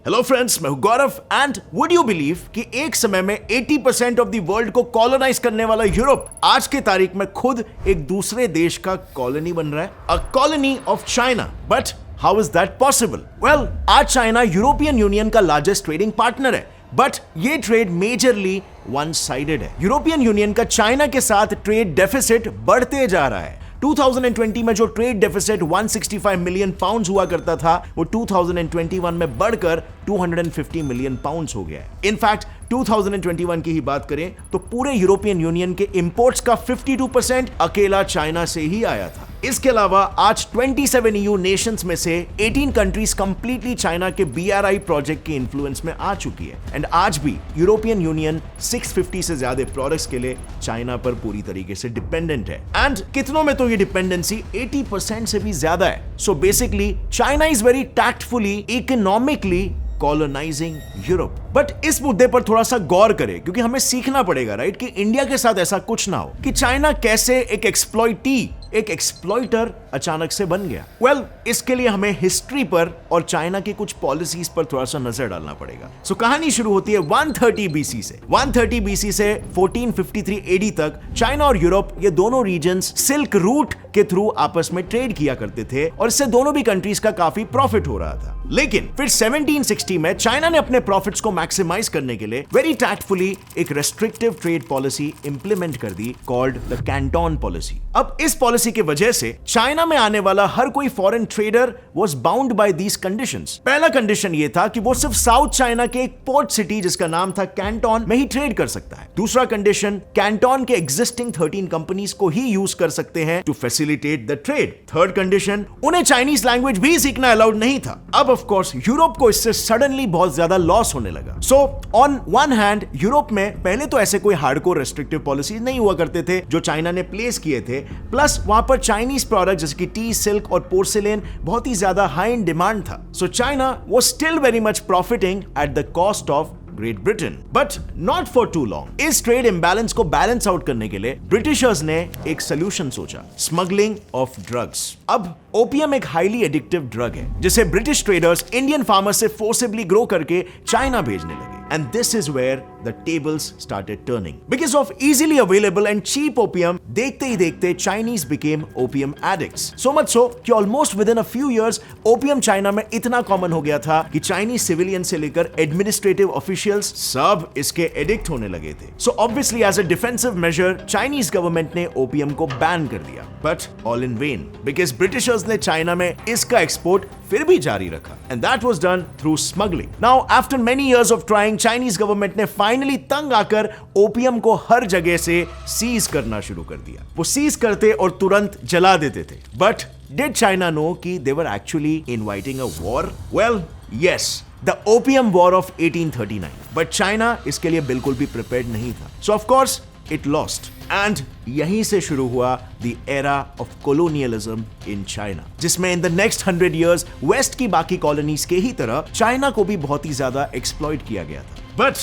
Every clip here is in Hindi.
हेलो फ्रेंड्स, मैं हूं गौरव एंड वुड यू बिलीव कि एक समय में 80% ऑफ द वर्ल्ड को कॉलोनाइज करने वाला यूरोप आज के तारीख में खुद एक दूसरे देश का कॉलोनी बन रहा है, a colony of China. But how is that possible? Well, आज चाइना यूरोपियन यूनियन का लार्जेस्ट ट्रेडिंग पार्टनर है, बट ये ट्रेड मेजरली वन साइडेड है। यूरोपियन यूनियन का चाइना के साथ ट्रेड डेफिसिट बढ़ते जा रहा है। 2020 में जो ट्रेड डेफिसिट 165 मिलियन पाउंड्स हुआ करता था, वो 2021 में बढ़कर 250 मिलियन पाउंड्स हो गया है। इनफैक्ट 2021 की ही बात करें तो पूरे यूरोपियन यूनियन के इंपोर्ट्स का 52% अकेला चाइना से ही आया था। इसके अलावा आज 27 ईयू नेशंस में से 18 कंट्रीज कंप्लीटली चाइना के BRI प्रोजेक्ट के इन्फ्लुएंस में आ चुकी है एंड आज भी यूरोपियन यूनियन 650 से ज्यादा प्रोडक्ट्स के लिए चाइना पर पूरी तरीके से डिपेंडेंट है एंड कितनों में तो ये डिपेंडेंसी 80% से भी ज्यादा है। So basically China is very tactfully economically colonising Europe. But इस मुद्दे पर थोड़ा सा गौर करें क्योंकि हमें सीखना पड़ेगा, राइट, कि इंडिया के साथ ऐसा कुछ ना हो कि चाइना कैसे एक एक्सप्लॉइटर अचानक से बन गया। वेल, इसके लिए हमें हिस्ट्री पर और चाइना की कुछ पॉलिसीज पर थोड़ा सा नजर डालना पड़ेगा। सो कहानी शुरू होती है 130 BC से। 130 BC से 1453 AD तक चाइना और यूरोप, ये दोनों रीजन्स सिल्क रूट के थ्रू आपस में ट्रेड किया करते थे और इससे दोनों भी कंट्रीज का काफी प्रॉफिट हो रहा था। लेकिन फिर 1760 में चाइना ने अपने प्रॉफिट्स को मैक्सिमाइज करने के लिए वेरी टैक्टफुली एक रेस्ट्रिक्टिव ट्रेड पॉलिसी इंप्लीमेंट कर दी कॉल्ड द कैंटोन पॉलिसी। अब इस पॉलिसी की वजह से चाइना में आने वाला हर कोई foreign trader was bound by these conditions. पहला कंडीशन ये था कि वो सिर्फ साउथ चाइना के एक पोर्ट सिटी जिसका नाम था कैंटोन में ही ट्रेड कर सकता है। दूसरा कंडीशन, कैंटोन के एग्जिस्टिंग 13 कंपनीज को ही यूज कर सकते हैं to facilitate the trade. Third condition, उन्हें चाइनीज लैंग्वेज भी सीखना अलाउड नहीं था। अब ऑफ कोर्स यूरोप को इससे सडनली बहुत ज्यादा लॉस होने लगा। So on one hand Europe में पहले तो ऐसे कोई हार्डकोर रेस्ट्रिक्टिव पॉलिसीज नहीं हुआ करते थे जो चाइना ने प्लेस किए थे, प्लस वहां पर चाइनीज प्रोडक्ट जैसे कि टी, सिल्क और पोर्सिलेन बहुत ही ज्यादा हाई इन डिमांड था। So China was still very much profiting at the cost of Great Britain, but not for too long. इस ट्रेड इंबैलेंस को बैलेंस आउट करने के लिए ब्रिटिशर्स ने एक सोल्यूशन सोचा, स्मगलिंग ऑफ ड्रग्स। अब ओपियम एक हाईली एडिक्टिव ड्रग है जिसे ब्रिटिश ट्रेडर्स इंडियन फार्मर्स से फोर्सिबली ग्रो करके चाइना भेजने लगे। And this is where the tables started turning. Because of easily available and cheap opium, देखते ही देखते Chinese became opium addicts. So much so कि almost within a few years, opium China में इतना common हो गया था कि Chinese civilian से लेकर administrative officials सब इसके addict होने लगे थे. So obviously as a defensive measure, Chinese government ने opium को ban कर दिया. But all in vain, because Britishers ने China में इसका export फिर भी जारी रखा and that was done through smuggling. Now after many years of trying, Chinese government ने फाइनली तंग आकर ओपियम को हर जगह से सीज करना शुरू कर दिया। वो सीज करते और तुरंत जला देते थे। बट डिड चाइना नो कि they were actually inviting a war? Well, yes, the opium war of 1839। But China इसके लिए बिल्कुल भी प्रिपेयर्ड नहीं था। So of course it lost and यहीं से शुरू हुआ the era of colonialism in China, जिसमें in the next 100 years west की बाकी कॉलोनीज के ही तरह चाइना को भी बहुत ही ज्यादा एक्सप्लॉइट किया गया था। But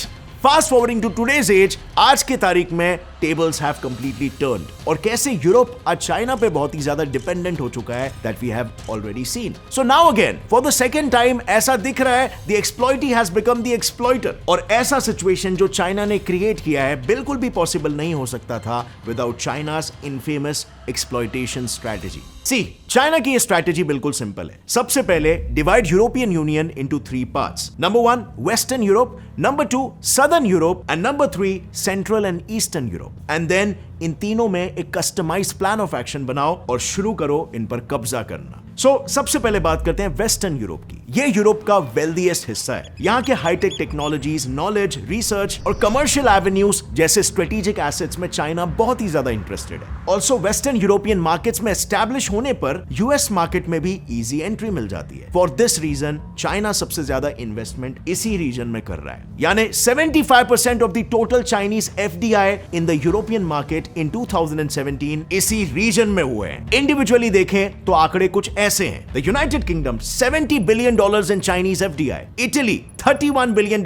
fast forwarding to today's age, आज के तारीख में टेबल्स हैव कंप्लीटली टर्न्ड और कैसे यूरोप आज चाइना पे बहुत ही ज्यादा डिपेंडेंट हो चुका है, that we have already seen. So now again for the second time ऐसा दिख रहा है the exploitee has become the exploiter. और ऐसा सिचुएशन जो चाइना ने क्रिएट किया है बिल्कुल भी पॉसिबल नहीं हो सकता था without China's infamous exploitation strategy. See, China की ये स्ट्रेटेजी बिल्कुल सिंपल है। सबसे पहले divide European Union into 3 parts. Number 1 western Europe, number 2 southern Europe and number 3 central and eastern Europe. And then in तीनों में एक कस्टमाइज्ड प्लान ऑफ एक्शन बनाओ और शुरू करो इन पर कब्जा करना। सबसे पहले बात करते हैं वेस्टर्न यूरोप की। ये यूरोप का वेल्दीएस्ट हिस्सा है। यहाँ के हाईटेक टेक्नोलॉजीज, नॉलेज, रिसर्च और कमर्शियल एवेन्यूज जैसे स्ट्रेटेजिक एसेट्स में चाइना बहुत ही ज्यादा इंटरेस्टेड है। ऑल्सो वेस्टर्न यूरोपियन मार्केट्स में एस्टैब्लिश होने पर यूएस मार्केट में भी इजी एंट्री मिल जाती है। फॉर दिस रीजन चाइना सबसे ज्यादा इन्वेस्टमेंट इसी रीजन में कर रहा है। यानी 75% of the total Chinese FDI in the European market in 2017 इसी रीजन में हुए हैं। इंडिविजुअली देखें तो आंकड़े कुछ ऐसे हैं। The United kingdom $70 billion in Chinese FDI, Italy $31 billion,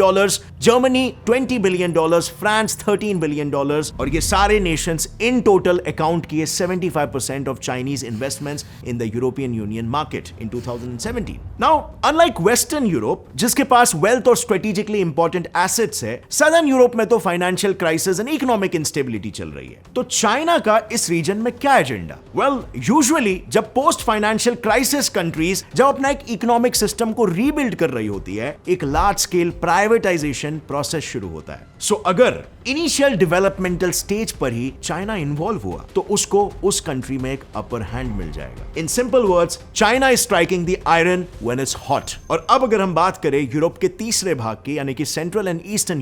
Germany $20 billion, France $13 billion, और ये सारे नेशंस इन टोटल अकाउंट किए 75% of Chinese investments in the European union market in 2017. Now unlike western Europe जिसके पास वेल्थ और स्ट्रेटेजिकली इंपॉर्टेंट एसेट्स है, सदर्न यूरोप में तो financial crisis and economic instability चल रही है. तो चाइना का इस रीजन में क्या एजेंडा? वेल, यूजुअली जब पोस्ट फाइनेंशियल क्राइसिस कंट्रीज जब अपना एक इकोनॉमिक सिस्टम को रीबिल्ड कर रही होती है, एक लार्ज स्केल प्राइवेटाइजेशन प्रोसेस शुरू होता है. सो अगर इनिशियल डेवलपमेंटल स्टेज पर ही चाइना इन्वॉल्व हुआ तो उसको उस कंट्री में एक अपर हैंड मिल जाएगा. In simple words, China is striking the iron when it's hot. और अब अगर हम बात करें यूरोप के तीसरे भाग की, यानी कि सेंट्रल एंड ईस्टर्न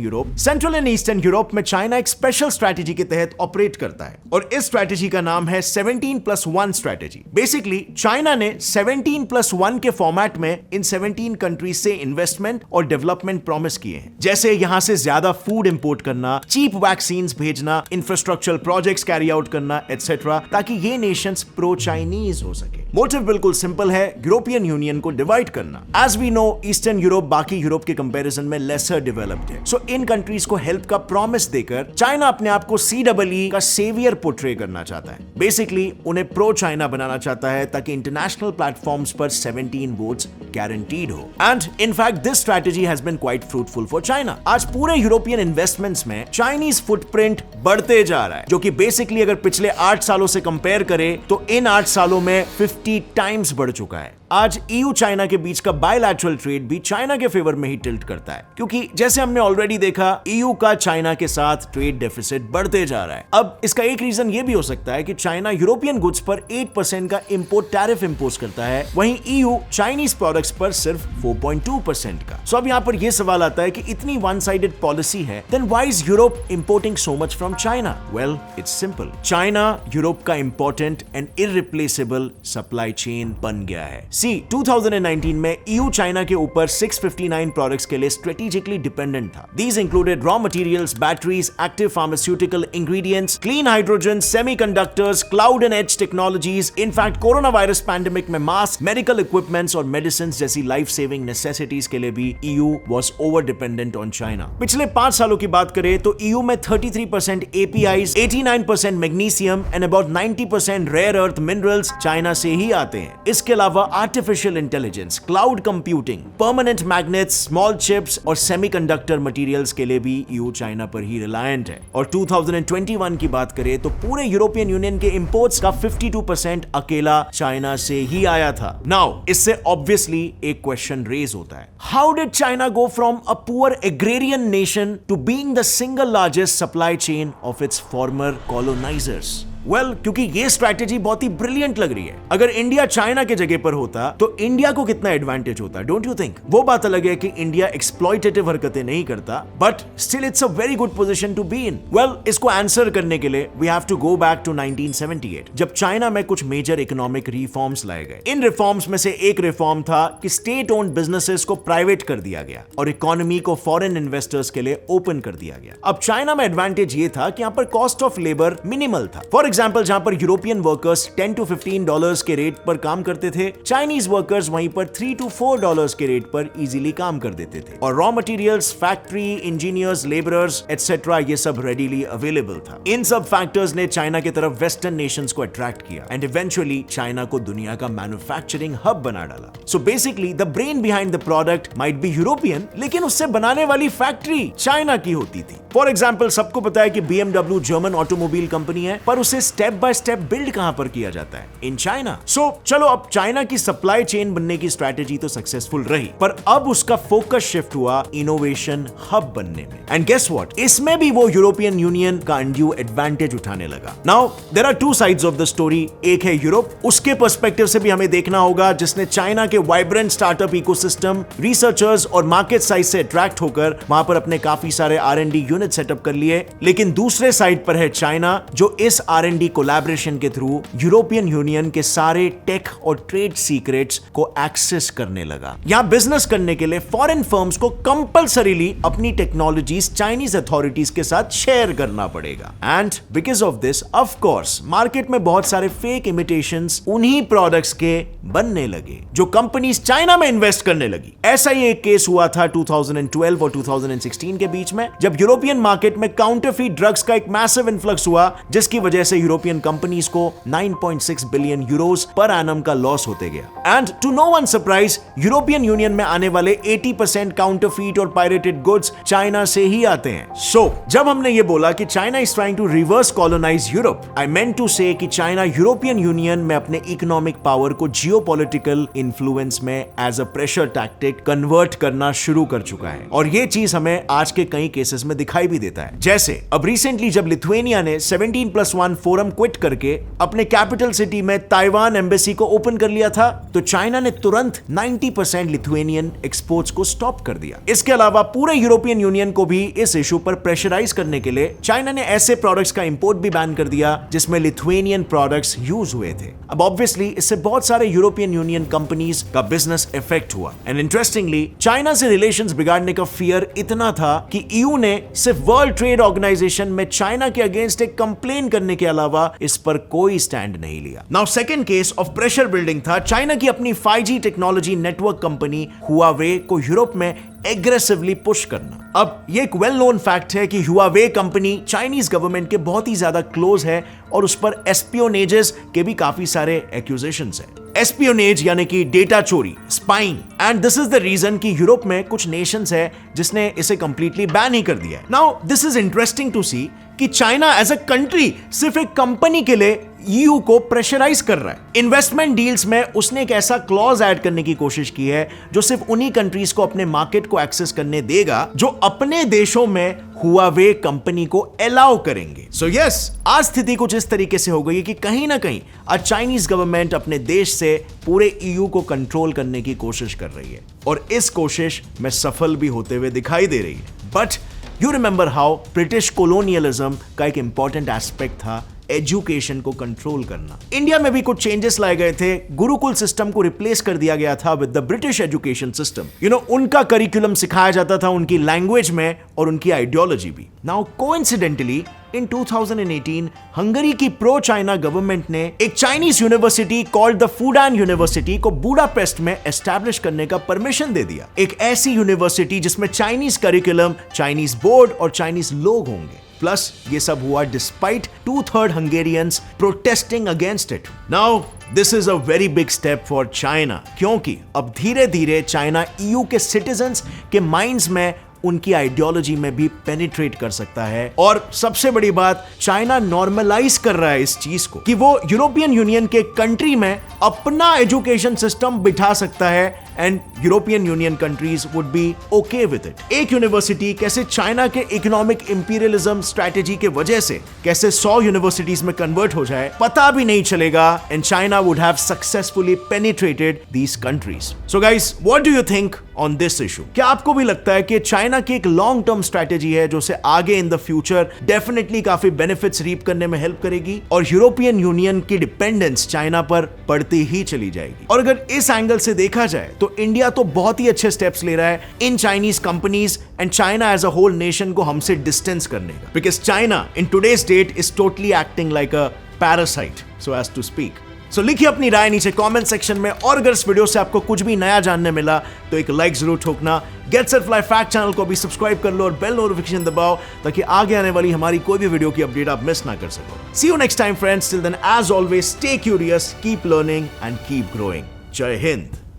यूरोप में चाइना एक स्पेशल स्ट्रैटेजी के तहत ऑपरेट करता है और इस स्ट्रैटेजी का नाम है 17+1 स्ट्रैटेजी. बेसिकली चाइना ने 17+1 के फॉर्मेट में इन 17 कंट्रीज से इन्वेस्टमेंट और डेवलपमेंट प्रॉमिस किए हैं. जैसे यहां से ज्यादा फूड इंपोर्ट करना, चीप वैक्सीन्स भेजना, इंफ्रास्ट्रक्चरल प्रोजेक्ट्स कैरी आउट करना एटसेट्रा, ताकि ये नेशंस प्रो चाइनीज हो सके. मोटिव बिल्कुल सिंपल है, यूरोपियन यूनियन को डिवाइड करना. As we know, Eastern Europe बाकी यूरोप के कंपैरिजन में लेसर डेवलप्ड है. सो इन कंट्रीज को हेल्प का प्रॉमिस देकर चाइना अपने आप को CEE का सेवियर पोर्ट्रे करना चाहता है. बेसिकली उन्हें प्रो चाइना बनाना चाहता है ताकि इंटरनेशनल प्लेटफॉर्म्स पर 17 वोट्स गारंटीड हो. And in fact this strategy has been quite fruitful for China. आज पूरे यूरोपियन इन्वेस्टमेंट्स में चाइनीज फुटप्रिंट बढ़ते जा रहा है, जो कि बेसिकली अगर पिछले 8 सालों से कंपेयर करें तो इन 8 सालों में 50 टाइम्स बढ़ चुका है. आज EU चाइना के बीच का बायलैटरल ट्रेड भी चाइना के फेवर में ही टिल्ट करता है, क्योंकि जैसे हमने ऑलरेडी देखा, EU का चाइना के साथ ट्रेड डेफिसिट बढ़ते जा रहा है. अब इसका एक रीजन ये भी हो सकता है कि चाइना यूरोपियन गुड्स पर 8% का इंपोर्ट टैरिफ इंपोज करता है, वहीं EU चाइनीज प्रोडक्ट्स पर सिर्फ 4.2% का. सो अब यहाँ पर यह सवाल आता है कि इतनी वन साइडेड पॉलिसी है, then why is Europe importing so much from China? Well, it's simple. China Europe का important and irreplaceable supply chain बन गया है. 2019 में EU चाइना के ऊपर 659 प्रोडक्ट्स के लिए स्ट्रेटेजिकली डिपेंडेंट था. These included raw materials, batteries, active pharmaceutical ingredients, clean hydrogen, semiconductors, cloud and edge technologies. In fact, corona virus pandemic में मास्क, मेडिकल इक्विपमेंट्स और मेडिसिन जैसी लाइफ सेविंग नेसेसिटीज के लिए भी EU was over dependent on China. पिछले 5 सालों की बात करें तो EU में 33% APIs, 89% magnesium and about 90% rare earth minerals China से ही आते हैं. इसके अलावा artificial intelligence, cloud computing, permanent magnets, small chips और सेमीकंडक्टर मटेरियल्स के लिए भी EU चाइना पर ही रिलायंट है. और 2021 की बात करें तो पूरे यूरोपियन यूनियन के इंपोर्ट्स का 52% अकेला चाइना से ही आया था. नाउ इससे ऑब्वियसली एक क्वेश्चन रेज होता है, how did China go from a poor agrarian nation to being the single largest supply chain of its former colonisers? Well, क्योंकि ये स्ट्रैटेजी बहुत ही ब्रिलियंट लग रही है. अगर इंडिया चाइना के जगह पर होता तो इंडिया को कितना एडवांटेज होता, डोंट यू थिंक? वो बात अलग है कि इंडिया एक्सप्लॉइटेटिव हरकतें नहीं करता, but still it's a very good position to be in. Well, इसको आंसर करने के लिए we have to go back to 1978, जब चाइना में कुछ मेजर इकोनॉमिक रिफॉर्म्स लाए गए. इन रिफॉर्म्स में से एक रिफॉर्म था कि स्टेट ओन्ड बिजनेसेस को प्राइवेट कर दिया गया और इकोनॉमी को फॉरेन इन्वेस्टर्स के लिए ओपन कर दिया गया. अब चाइना में एडवांटेज ये था कि यहाँ पर कॉस्ट ऑफ लेबर मिनिमल था. फॉर एग्जाम्पल, जहां पर यूरोपियन वर्कर्स $10 to $15 के रेट पर काम करते थे, चाइनीज वर्कर्स वहीं पर $3 to $4 के रेट पर इजीली काम कर देते थे. और raw materials, factory, engineers, labourers etcetera ये सब रेडीली अवेलेबल था. इन सब फैक्टर्स ने चाइना की तरफ वेस्टर्न नेशंस को अट्रैक्ट किया एंड इवेंचुअली चाइना को दुनिया का मैन्युफैक्चरिंग हब बना डाला. So basically the brain behind the product might be European, लेकिन उससे बनाने वाली फैक्ट्री चाइना की होती थी. फॉर एग्जाम्पल, सबको पता है कि BMW जर्मन ऑटोमोबाइल कंपनी है, पर उसे स्टेप बाय स्टेप बिल्ड कहां पर किया जाता है? In China. सो चलो, अब चाइना की सप्लाई चेन बनने की स्ट्रैटेजी तो सक्सेसफुल रही, पर अब उसका फोकस शिफ्ट हुआ इनोवेशन हब बनने में. एंड गेस व्हाट, इसमें भी वो यूरोपियन यूनियन का अनड्यू एडवांटेज उठाने लगा. Now there are two sides of the story. एक है यूरोप, उसके पर्सपेक्टिव से भी हमें देखना होगा, जिसने चाइना के वाइब्रेंट स्टार्टअप इकोसिस्टम, रिसर्चर्स और मार्केट साइज से अट्रैक्ट होकर वहां पर अपने काफी सारे R&D यूनिट सेटअप कर लिए. लेकिन दूसरे साइड पर है चाइना, जो इस R&D कोलैबोरेशन के थ्रू यूरोपियन यूनियन के सारे टेक और ट्रेड सीक्रेट्स को एक्सेस करने लगा। यहां बिजनेस करने के लिए फॉरेन फर्म्स को कंपल्सरीली अपनी टेक्नोलॉजीज चाइनीज अथॉरिटीज के साथ शेयर करना पड़ेगा। And because of this of course market में बहुत सारे फेक इमिटेशंस उन्हीं प्रोडक्ट्स के बनने लगे जो कंपनीज चाइना में इन्वेस्ट करने लगी। ऐसा ही एक केस हुआ था 2012 और 2016 के बीच में, जब यूरोपियन मार्केट में काउंटरफीट ड्रग्स का एक मैसिव इन्फ्लक्स हुआ, जिसकी वजह से यूरोपियन कंपनीज को 9.6 बिलियन यूरोस पर एनम का लॉस होते गया। And to no one surprise, European Union में आने वाले 80% काउंटरफीट और पायरेटेड गुड्स चाइना से ही आते हैं। सो जब हमने ये बोला कि China is trying to reverse colonise Europe, I meant to say कि चाइना यूरोपियन यूनियन में अपने इकोनॉमिक पावर को जियोपॉलिटिकल इन्फ्लुएंस में as a pressure tactic convert करना शुरू कर चुका है। और ये चीज हमें आज के कई केसेस में दिखाई भी देता है। जैसे अब रिसेंटली जब लिथुएनिया ने 17+1 फोरम क्विट करके अपने कैपिटल सिटी में ताइवान एम्बेसी को ओपन कर लिया था, तो चाइना ने तुरंत 90% लिथुएनियन एक्सपोर्ट्स को स्टॉप कर दिया। इसके अलावा पूरे यूरोपियन यूनियन को भी इस इशू पर प्रेशराइज करने के लिए चाइना ने ऐसे प्रोडक्ट्स का इंपोर्ट भी बैन कर दिया जिसमें लिथुएनियन प्रोडक्ट्स यूज हुए थे। अब ऑब्वियसली इससे बहुत सारे यूरोपियन यूनियन कंपनीज का बिजनेस इफेक्ट हुआ। एंड इंटरेस्टिंगली चाइना से रिलेशंस बिगाड़ने का फियर इतना था कि ईयू ने सिर्फ वर्ल्ड ट्रेड ऑर्गेनाइजेशन में चाइना के अगेंस्ट एक कंप्लेन करने के अलावा इस पर कोई स्टैंड नहीं लिया। Now second case of pressure building था चाइना की अपनी 5G technology network company Huawei को यूरोप में एग्रेसिवली पुश करना। अब ये एक वेल नोन फैक्ट है कि हुआवे कंपनी चाइनीज गवर्नमेंट के बहुत ही ज्यादा क्लोज है और उस पर एस्पियोनेजेस के भी काफी सारे एक्यूजेशंस हैं। एस्पियोनेज यानी कि डेटा चोरी, spying, and this is the reason कि यूरोप में कुछ नेशंस है जिसने इसे कंप्लीटली बैन ही कर दिया है। Now this is interesting to see कि चाइना एज अ कंट्री सिर्फ एक कंपनी के लिए ईयू को प्रेशराइज कर रहा है। इन्वेस्टमेंट डील्स में उसने एक ऐसा क्लॉज ऐड करने की कोशिश की है जो सिर्फ उन्हीं कंट्रीज को अपने मार्केट को एक्सेस करने देगा जो अपने देशों में हुआवे कंपनी को अलाउ करेंगे। सो यस, आज स्थिति कुछ इस तरीके से हो गई है कि कहीं ना कहीं आज चाइनीज गवर्नमेंट अपने देश से पूरे ईयू को कंट्रोल करने की कोशिश कर रही है और इस कोशिश में सफल भी होते हुए दिखाई दे रही है। But you remember how British colonialism का एक इंपॉर्टेंट एस्पेक्ट था एजुकेशन को कंट्रोल करना। इंडिया में भी कुछ चेंजेस लाए गए थे। गुरुकुल सिस्टम को रिप्लेस कर दिया गया था with the British education system. उनका करिकुलम सिखाया जाता था उनकी लैंग्वेज में और उनकी आइडियोलॉजी भी। नाउ कोइंसिडेंटली इन 2018 हंगरी की प्रो चाइना गवर्नमेंट ने एक Chinese university called the Fudan University को बुडापेस्ट में एस्टैब्लिश करने का परमिशन दे दिया। एक ऐसी यूनिवर्सिटी जिसमें चाइनीज करिकुलम, चाइनीज बोर्ड और चाइनीज लोग होंगे। प्लस ये सब हुआ despite 2/3 Hungarians protesting against it. Now this is a very big step for China, क्योंकि अब धीरे धीरे चाइना ईयू के सिटीजन्स के माइंड्स में उनकी आइडियोलॉजी में भी पेनिट्रेट कर सकता है। और सबसे बड़ी बात, चाइना नॉर्मलाइज कर रहा है इस चीज को कि वो यूरोपियन यूनियन के कंट्री में अपना एजुकेशन सिस्टम बिठा सकता है and European union countries would be okay with it. एक यूनिवर्सिटी कैसे चाइना के इकोनॉमिक इंपीरियलिज्म स्ट्रेटेजी के वजह से कैसे 100 यूनिवर्सिटीज में कन्वर्ट हो जाए पता भी नहीं चलेगा and China would have successfully penetrated these countries. So guys, what do you think on this issue? क्या आपको भी लगता है कि चाइना की एक लॉन्ग टर्म स्ट्रेटेजी है जो उसे आगे इन द फ्यूचर डेफिनेटली काफी बेनिफिट्स रीप करने में हेल्प करेगी और यूरोपियन यूनियन की डिपेंडेंस चाइना पर बढ़ती ही चली जाएगी? और अगर इस एंगल से देखा जाए तो इंडिया तो बहुत ही अच्छे स्टेप्स ले रहा है in Chinese companies and China as a whole nation को हमसे डिस्टेंस करने का, because China in today's date is totally acting like a parasite, so as to speak. So लिखिए अपनी राय नीचे कमेंट सेक्शन में, और अगर इस वीडियो से आपको कुछ भी नया जानने मिला तो एक लाइक जरूर ठोकना। Get Set Fly Fact channel को भी सब्सक्राइब कर लो और बेल नोटिफिकेशन दबाओ ताकि आगे आने वाली हमारी कोई भी वीडियो की अपडेट आप मिस ना कर सको। See you next time friends, till then as always stay curious, keep learning and keep growing. जय हिंद।